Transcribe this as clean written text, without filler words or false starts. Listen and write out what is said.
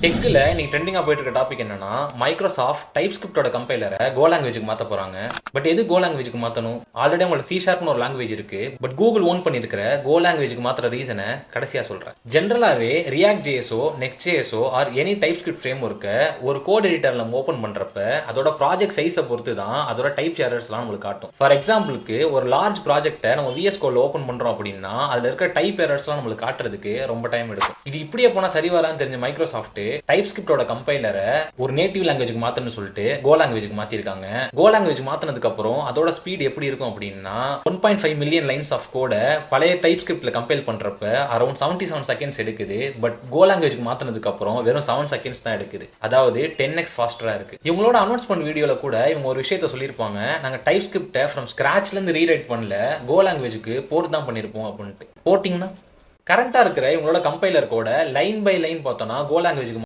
டெக்கில் இன்னைக்கு ட்ரெண்டிங்காக போயிட்டு இருக்க டாபிக் என்னன்னா, மைக்ரோசாஃப்ட் டைப்ஸ்கிரிப்டோட கம்பைலரை கோ லாங்குவேஜுக்கு மாற்ற போறாங்க. பட் எது கோ லாங்குவேஜுக்கு மாற்றணும்? ஆல்ரெடி உங்களுக்கு சி ஷார்ப்னு ஒரு லாங்குவேஜ் இருக்கு. பட் கூகுள் ஓன் பண்ணியிருக்கிற கோ லாங்குவேஜுக்கு மாற்ற ரீசனை கடைசியாக சொல்றேன். ஜென்ரலாகவே ரியாக்ட் ஜேஎஸோ நெக்ஸ்ட் ஜேஎஸோ ஆர் எனி டைப்ஸ்கிரிப்ட் ஃப்ரேம் ஒர்க்கை ஒரு கோட் எடிட்டர் நம்ம ஓப்பன் பண்றப்ப அதோட ப்ராஜெக்ட் சைஸை பொறுத்து தான் அதோட டைப் எரர்ஸ்லாம் நம்மளுக்கு காட்டும். ஃபார் எக்ஸாம்பிளுக்கு ஒரு லார்ஜ் ப்ராஜெக்ட்டை நம்ம விஎஸ் கோட்ல ஓப்பன் பண்றோம் அப்படின்னா அதுல இருக்கிற டைப் எரர்ஸ்லாம் நம்மளுக்கு காட்டுறதுக்கு ரொம்ப டைம் எடுக்கும். இது இப்படியே போனா சரி வரான்னு தெரிஞ்ச மைக்ரோசாஃப்ட் டைப்ஸ்கிரிப்டோட கம்பைலரை ஒரு நேட்டிவ் லாங்குவேஜுக்கு மாத்தணும்னு சொல்லிட்டு கோ லாங்குவேஜுக்கு மாத்திருக்காங்க. கோ லாங்குவேஜ் மாத்தினதுக்கு அப்புறம் அதோட ஸ்பீட் எப்படி இருக்கும் அப்படின்னா 1.5 மில்லியன் லைன்ஸ் ஆஃப் கோட பழைய டைப்ஸ்கிரிப்ட்ல கம்பைல் பண்றப்ப அரௌண்ட் 77 செகண்ட்ஸ் எடுக்குது. பட் கோ லாங்குவேஜுக்கு மாத்தினதுக்கு அப்புறம் வெறும் 7 செகண்ட்ஸ் தான் எடுக்குது. அதாவது 10x ஃபாஸ்டரா இருக்கு. இவங்களோட அனௌன்ஸ்மெண்ட் வீடியோல கூட இவங்க ஒரு விஷயத்த சொல்லியிருப்பாங்க, நாங்க டைப்ஸ்கிரிப்டை ஃப்ரம் ஸ்கிராச்ல இருந்து ரீரைட் பண்ணல, கோ லாங்குவேஜுக்கு போர்ட் தான் பண்ணிருப்போம் அப்படின்ட்டு. போர்ட்டிங்னா கரண்டா இருக்கிற இவங்களோட கம்பைலர் கோட லைன் பை லைன் பார்த்தோம்னா கோ லாங்குவேஜுக்கு